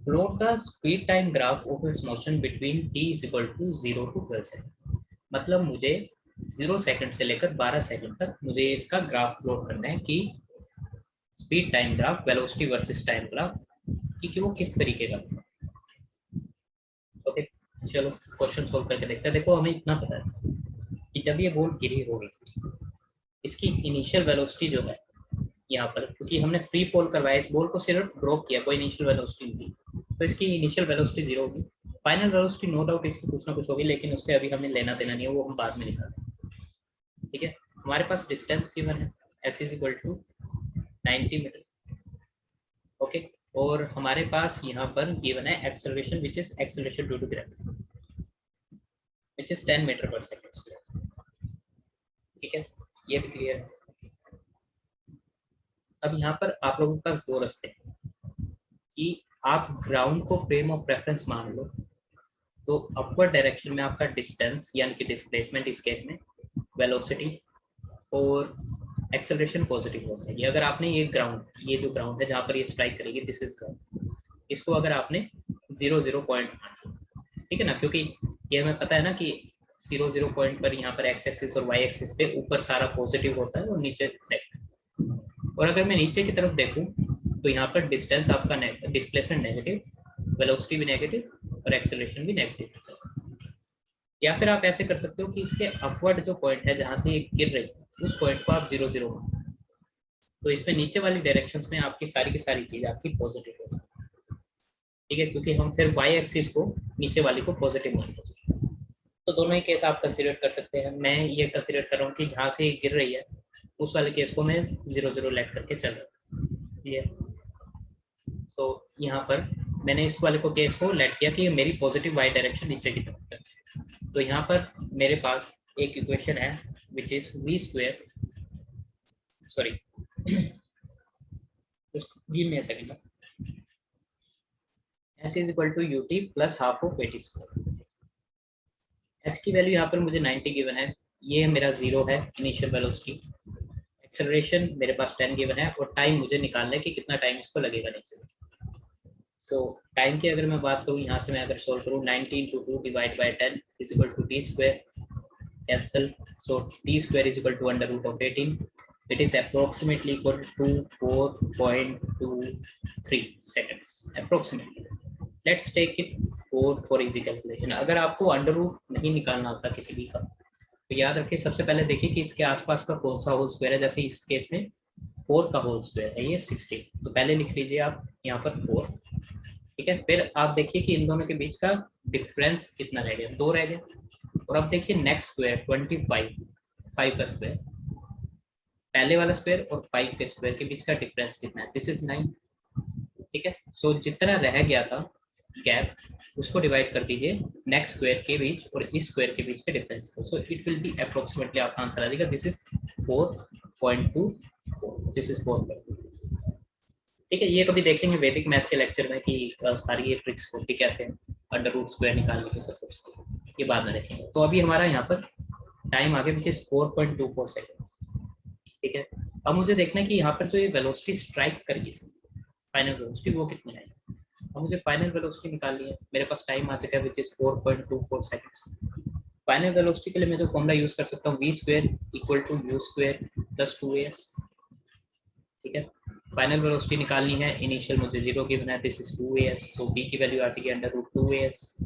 [SPEAKER 1] Plot the speed time graph of its motion between t = 0 to 12 second. मतलब मुझे 0 सेकंड से लेकर 12 सेकंड तक मुझे इसका ग्राफ प्लॉट करना है कि speed time graph, velocity versus time graph, कि वो किस तरीके का। ओके, चलो क्वेश्चन सोल्व करके देखते हैं। देखो हमें इतना पता है कि जब ये बॉल गिरी होगी, इसकी इनिशियल वेलोसिटी जो है यहाँ पर, क्योंकि हमने फ्री फॉल करवाया, इस बॉल को सिर्फ ड्रॉप किया, कोई इनिशियल वेलोसिटी नहीं थी, तो इसकी इनिशियल वेलोसिटी 0 होगी। फाइनल वेलोसिटी नो डाउट इसकी कुछ ना कुछ होगी, लेकिन उससे अभी हमें लेना देना नहीं है, वो हम बाद में निकालेंगे। ठीक है, हमारे पास डिस्टेंस गिवन है, s = 90 मीटर। ओके, और हमारे पास यहाँ पर गिवन है acceleration, which is acceleration due to gravity, which is 10 metre per second. ठीक है, ये भी क्लियर है। अब यहाँ पर आप लोगों के पास दो रास्ते हैं कि आप ग्राउंड को फ्रेम ऑफ रेफरेंस मान लो, तो अपवर्ड डायरेक्शन में आपका डिस्टेंस यानी कि डिस्प्लेसमेंट इस केस में, वेलोसिटी और एक्सेलरेशन पॉजिटिव हो जाएगी। अगर आपने ये ग्राउंड, ये जो ग्राउंड है जहाँ पर ये स्ट्राइक करेगी, दिस इज ग्राउंड, इसको अगर आपने 0 पॉइंट, ठीक है ना, क्योंकि ये हमें पता है ना कि 0 पॉइंट पर यहाँ पर एक्स एक्सिस और वाई एक्सिस पे ऊपर सारा पॉजिटिव होता है और नीचे नेगेटिव। और अगर मैं नीचे की तरफ देखूं तो यहाँ पर डिस्टेंस आपका डिस्प्लेसमेंट नेगेटिव, वेलोसिटी भी नेगेटिव और एक्सेलरेशन भी नेगेटिव। या फिर आप ऐसे कर सकते हो कि इसके अपवर्ड जो पॉइंट है जहाँ से ये गिर रही है, उस पॉइंट को आप 0 मान, तो इसमें नीचे वाली डायरेक्शंस में आपकी सारी की सारी चीज आपकी पॉजिटिव होगी। ठीक है, क्योंकि हम फिर वाई एक्सिस को नीचे वाली को पॉजिटिव मानते हैं। तो दोनों ही केस आप कंसीडर कर सकते हैं। मैं ये कंसीडर कर रहा हूँ कि जहाँ से ये गिर रही है उस वाले केस को मैं 0 लेट करके चल रहा हूँ। सो यहाँ पर मैंने इस वाले को केस को लेट किया कि मेरी पॉजिटिव वाई डायरेक्शन नीचे की तरफ है। तो यहाँ पर मेरे पास एक इक्वेशन है which is v square, sorry give me a second, s is equal to u t plus half of a t square. S की वैल्यू यहाँ पर मुझे 90 गिवन है, ये मेरा 0 है इनिशियल वेलोसिटी, एक्सेलरेशन मेरे पास 10 गिवन है, और टाइम मुझे निकालना है कि कितना टाइम इसको लगेगा नीचे। सो टाइम की अगर मैं बात करूँ, यहाँ से मैं अगर सोल्व करूँ 90 into 2 divide by 10 is equal to t square, cancel, so t square is equal to under root of 18, it is approximately equal to 4.23 seconds approximately. Let's take it 4 for easy calculation. अगर आपको अंडर रूट नहीं निकालना होता किसी भी का, तो याद रखिए सबसे पहले देखिए कि इसके आसपास का कौन सा होल स्क्वायर है। जैसे इस केस में 4 का होल स्क्वायर है, ये 16, तो पहले लिख लीजिए आप यहाँ पर 4, ठीक है। फिर आप देखिए कि इन दोनों के बीच का डिफरेंस कितना रह गया, 2 रह गया। और अब देखिए नेक्स्ट स्क्वायर 25, 5 का स्क्वायर, पहले वाला स्क्वायर और 5 के स्क्वायर के बीच का डिफरेंस कितना है, दिस इज 9, ठीक है। सो जितना रह गया था गैप, उसको डिवाइड कर दीजिए नेक्स्ट स्क्वायर के बीच और इस स्क्वायर के बीच के डिफरेंस को, सो इट विल बी अप्रोक्सीमेटली आपका आंसर आ जाएगा, दिस इज 4.24, दिस इज 4.2, ठीक है। ये कभी देखेंगे वैदिक मैथ के लेक्चर में कि सारी ये ट्रिक्स होती कैसे अंडर रूट स्क्वायर निकालने के सब कुछ, ये बाद में देखेंगे। तो अभी हमारा यहाँ पर टाइम आगे विच इज 4.24 सेकेंड, ठीक है। अब मुझे देखना है कि यहाँ पर जो ये वेलोसिटी स्ट्राइक करेगी फाइनल वेलोसिटी वो कितनी है। अब मुझे फाइनल वेलोसिटी निकालनी है, मेरे पास टाइम आ चुका है which is 4.24 seconds. Final velocity के लिए मैं जो फॉर्मूला यूज कर सकता हूँ, v square equal to u square plus 2as, ठीक है। फाइनल वेलोसिटी निकालनी है, इनिशियल मुझे 0 गिवन है, this is 2as, so v की वैल्यू आ जाएगी अंडर रूट 2as,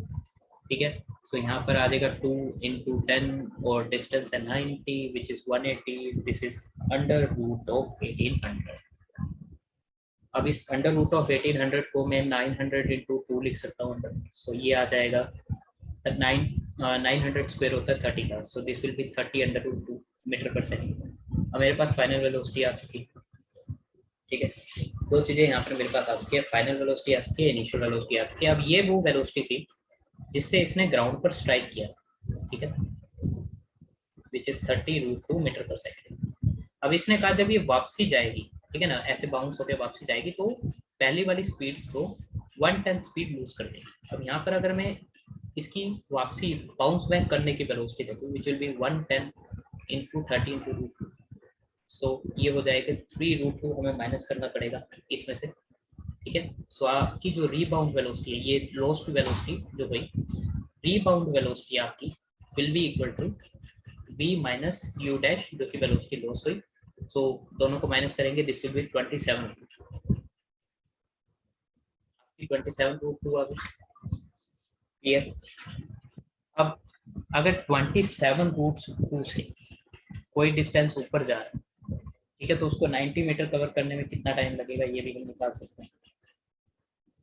[SPEAKER 1] ठीक है। सो यहाँ पर आ जाएगा 2 into 10 और डिस्टेंस है 90 which is 180, this is under root of 1800। अब इस अंडर रूट ऑफ 1800 को मैं 900 into 2 लिख सकता हूँ अंडर, सो ये आ जाएगा 900 स्क्वायर होता है 30 का, so this will be 30 under root 2 metre per second. अब मेरे पास फाइनल वेलोसिटी आ चुकी है, ठीक है। दो चीजें यहाँ पर मेरे पास आ चुकी है, फाइनल वेलोसिटी आ चुकी है, इनिशियल वेलोसिटी आ चुकी है। अब ये वो वेलोसिटी थी जिससे इसने ग्राउंड पर स्ट्राइक किया, ठीक है, which is 30√2 metre per second. अब इसने कहा जब ये वापसी जाएगी, ठीक है ना, ऐसे बाउंस होकर वापसी जाएगी, तो पहली वाली स्पीड को 1/10 स्पीड लूज कर देगी। अब यहाँ पर अगर मैं इसकी वापसी बाउंस बैक करने की वेलोसिटी देखूँ, which will be 110 into 30 into √2, सो ये हो जाएगा 3√2, हमें माइनस करना पड़ेगा इसमें से, ठीक है। सो आपकी जो रीबाउंड वेलोसिटी है, ये लॉस्ट वेलोसिटी जो हुई, रीबाउंड वेलोसिटी आपकी will be equal to v minus u dash, जो कि वेलोसिटी लॉस हुई। सो दोनों को माइनस करेंगे, दिस विल बी 27, 27√2 आ गई, क्लियर। अब अगर 27√2 से कोई डिस्टेंस ऊपर जा रहा है, ठीक है, तो उसको 90 मीटर कवर करने में कितना टाइम लगेगा ये भी हम निकाल सकते हैं,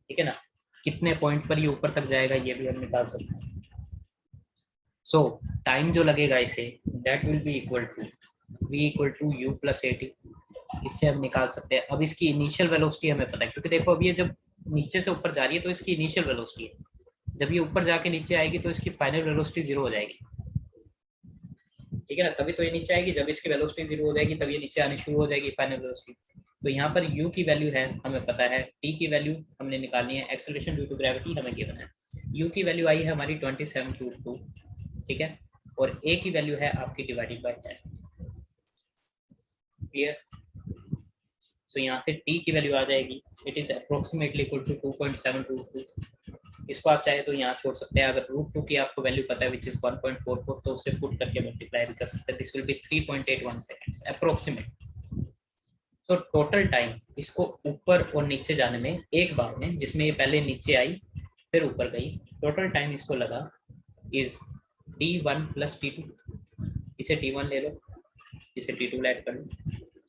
[SPEAKER 1] ठीक है ना। कितने पॉइंट पर ये ऊपर तक जाएगा ये भी हम निकाल सकते हैं। सो टाइम जो लगेगा इसे, that will be equal to v equal to u plus a t, इससे हम निकाल सकते हैं। अब इसकी इनिशियल वेलोसिटी हमें पता है, क्योंकि देखो अब ये जब नीचे से ऊपर जा रही है तो इसकी इनिशियल वेलोसिटी है, जब ये ऊपर जाके नीचे आएगी तो इसकी फाइनल वेलोसिटी 0 हो जाएगी, ठीक है ना। तभी तो ये नीचे आएगी, जब इसकी वेलोसिटी 0 हो जाएगी तब ये नीचे आनी शुरू हो जाएगी फाइनल वेलोसिटी। तो यहाँ पर u की वैल्यू है हमें पता है, t की वैल्यू हमने निकालनी है, एक्सेलरेशन ड्यू टू ग्रेविटी हमें गिवन है, u की वैल्यू आई है हमारी 27√2, ठीक है, और a की वैल्यू है आपकी डिवाइडेड बाय 10, क्लियर। सो यहाँ से t की वैल्यू आ जाएगी, it is approximately equal to 2.722। इसको आप चाहे तो यहाँ छोड़ सकते हैं, अगर √2 की आपको वैल्यू पता है विच इज 1.44, तो उसे पुट करके मल्टीप्लाई भी कर सकते हैं, this will B 3.81 seconds approximate. तो टोटल टाइम इसको ऊपर और नीचे जाने में एक बार में, जिसमें ये पहले नीचे आई फिर ऊपर गई, टोटल टाइम इसको लगा इज t1 प्लस t2, इसे t1 ले लो, इसे t2 ऐड कर लो,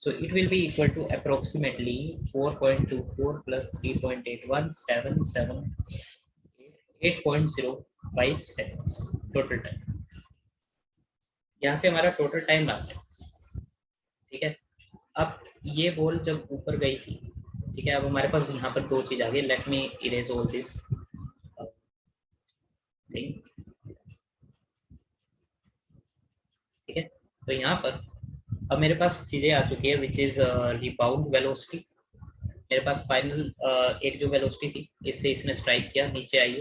[SPEAKER 1] so it will be equal to approximately 4.24 plus 3.81 8.05 seconds total time। यहाँ से हमारा टोटल टाइम आ गया, ठीक है। अब ये बॉल जब ऊपर गई थी, ठीक है, अब हमारे पास यहाँ पर दो चीज आ गई। Let me erase all this thing. ठीक है, तो यहाँ पर अब मेरे पास चीजें आ चुकी है, विच इज रिबाउंड वेलोसिटी। मेरे पास फाइनल एक जो वेलोसिटी थी, इससे इसने स्ट्राइक किया, नीचे आई है।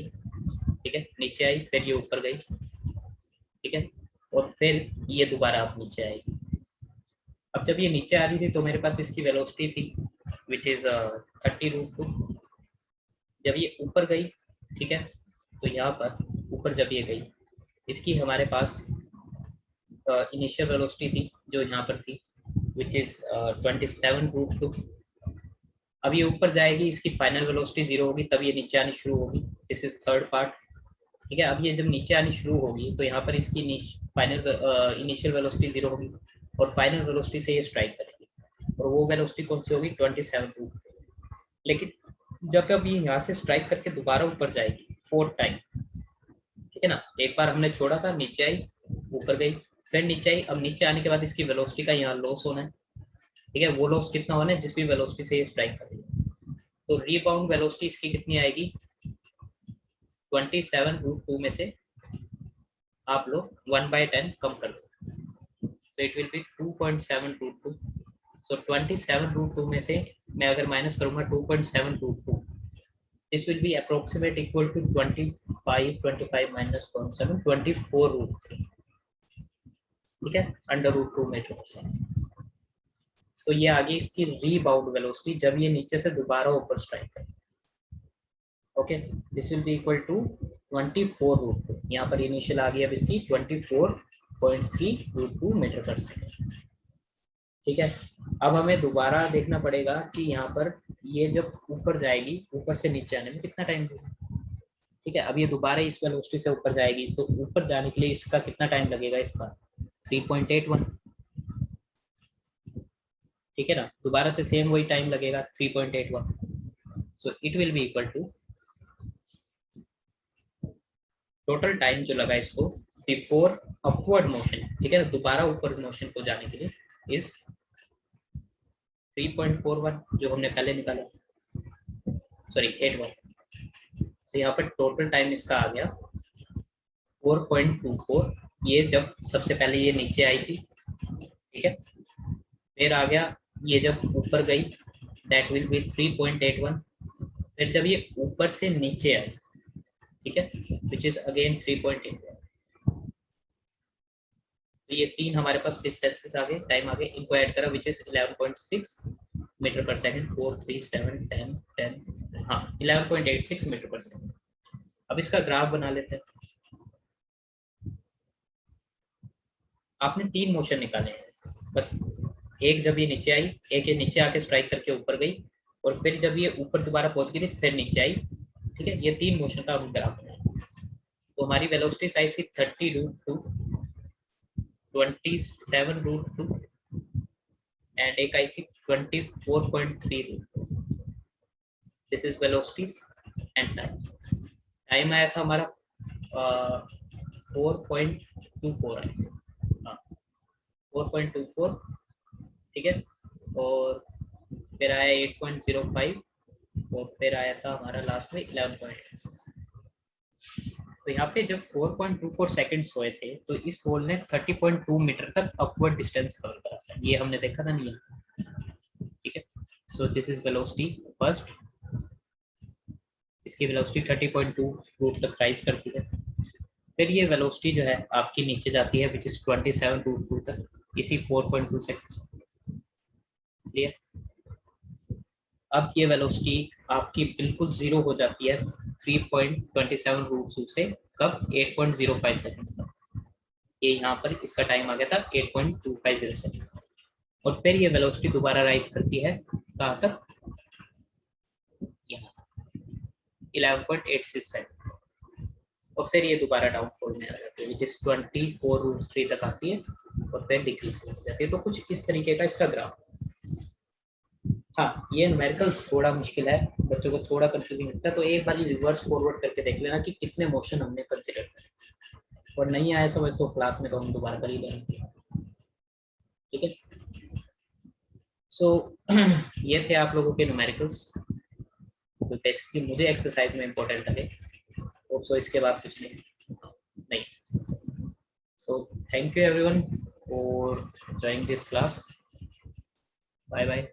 [SPEAKER 1] ठीक है, नीचे आई, फिर ये ऊपर गई। ठीक है, और फिर ये दोबारा अब नीचे आएगी। अब जब ये नीचे आ रही थी तो मेरे पास इसकी वेलोसिटी थी विच इज 30√2। जब ये ऊपर गई, ठीक है, तो यहाँ पर ऊपर जब ये गई, इसकी हमारे पास इनिशियल वेलोसिटी थी जो यहाँ पर थी विच इज 27√2। अब ये ऊपर जाएगी, इसकी फाइनल वेलोसिटी 0 होगी, तब ये नीचे आनी शुरू होगी। This is third part. ठीक है, अब ये जब नीचे आनी शुरू होगी तो यहाँ पर इसकी फाइनल इनिशियल वेलोसिटी 0 होगी और फाइनल वेलोसिटी से ये स्ट्राइक करेगी, और वो वेलोसिटी कौन सी होगी? 27√2। लेकिन जब अब ये यहाँ से स्ट्राइक करके दोबारा ऊपर जाएगी 4 टाइम, ठीक है ना, एक बार हमने छोड़ा था, नीचे आई, ऊपर गई, फिर नीचे आई। अब नीचे आने के बाद इसकी वेलोसिटी का यहाँ लॉस होना है। ठीक है, वो लॉस कितना होना है? जिस भी वेलोसिटी से ये स्ट्राइक करेगी। तो रीबाउंड वेलोसिटी इसकी कितनी आएगी? 27√2 में से आप लोग 1/10 कम कर दो, so it will be 2.722। so 27√2 में से मैं अगर माइनस करूंगा 2.722, this will be approximate equal to 25 minus 0.7 24√3। ठीक है, √2 मीटर पर सेकंड। तो ये आ गई इसकी रीबाउंड वेलोसिटी जब ये नीचे से दोबारा ऊपर स्ट्राइक करे। Okay, this will be equal to 24√2। यहाँ पर इनिशियल आ गई अब इसकी 24.3√2 मीटर पर सेकंड। ठीक है, अब हमें दोबारा देखना पड़ेगा कि यहाँ पर ये जब ऊपर जाएगी, ऊपर से नीचे आने में कितना टाइम लगेगा। ठीक है, अब ये दोबारा इस वेलोसिटी से ऊपर जाएगी, तो ऊपर जाने के लिए इसका कितना टाइम लगेगा? इसका 3.81। ठीक है ना, दोबारा से सेम वही टाइम लगेगा 3.81। So it will be equal to total time जो लगा इसको बिफोर अपवर्ड मोशन, ठीक है ना, दोबारा ऊपर मोशन को जाने के लिए, इज 3.41 जो हमने पहले निकाला, सॉरी 81। तो यहाँ पर टोटल टाइम इसका आ गया 4.24। ये जब सबसे पहले ये नीचे आई थी, ठीक है, फिर आ गया ये जब ऊपर गई, दैट विल बी 3.81। फिर जब ये ऊपर से नीचे आई, ठीक है, विच इज अगेन 3.81। तो ये तीन हमारे पास डिस्टेंसेस आ गए, टाइम आ गए, इनको ऐड करा which is 11.6 metre per second. 4 3 7 10 10, हाँ 11.86 मीटर पर सेकंड। अब इसका ग्राफ बना लेते हैं। आपने तीन मोशन निकाले हैं बस, एक जब ये नीचे आई, एक ये नीचे आके स्ट्राइक करके ऊपर गई, और फिर जब ये ऊपर दोबारा पहुंच गई थी फिर नीचे आई। ठीक है, ये तीन मोशन का हम ग्राफ बनाए। तो हमारी वेलोसिटी आई थी 30√2, 27√2 एंड एक आई थी 24.3√2। This is velocities and time. Time आया था हमारा 4.24 आया, हाँ 4.24। ठीक है, और फिर आया 8.05 और फिर आया था हमारा लास्ट में 11.86। तो यहाँ पे जब 4.24 सेकंड्स हुए थे तो इस बॉल ने 30.2 मीटर तक अपवर्ड डिस्टेंस कवर करा था, ये हमने देखा था नहीं। ठीक है, so this is velocity first, इसकी वेलोसिटी 30.2 रूट तक राइज करती है। फिर ये वेलोसिटी जो है आपकी नीचे जाती है विच इज 27√2 तक, इसी 4.2 सेकंड। क्लियर? अब ये वेलोसिटी आपकी बिल्कुल जीरो हो जाती है 3.27√2 से, कब? 8.05 सेकंड तक। ये यहाँ पर इसका टाइम आ गया था 8.250 सेकंड, और फिर ये वेलोसिटी दोबारा राइज करती है कहाँ तक? यहाँ 11.86 सेकंड, और फिर ये दोबारा डाउनफॉल में आ जाती है विच इज 24√3 तक आती है, और फिर डिक्रीज हो जाती है। तो कुछ इस तरीके का इसका ग्राफ। हाँ, ये न्यूमेरिकल थोड़ा मुश्किल है, बच्चों को थोड़ा कंफ्यूजिंग लगता है, तो एक बार रिवर्स फॉरवर्ड करके देख लेना कि कितने मोशन हमने कंसिडर करे, और नहीं आया समझ तो क्लास में तो हम दोबारा कर ही लेंगे। ठीक है, सो ये थे आप लोगों के न्यूमेरिकल्स, तो बेसिकली मुझे एक्सरसाइज में इम्पोर्टेंट लगे, और सो इसके बाद कुछ नहीं। So thank you everyone for joining this class. Bye bye.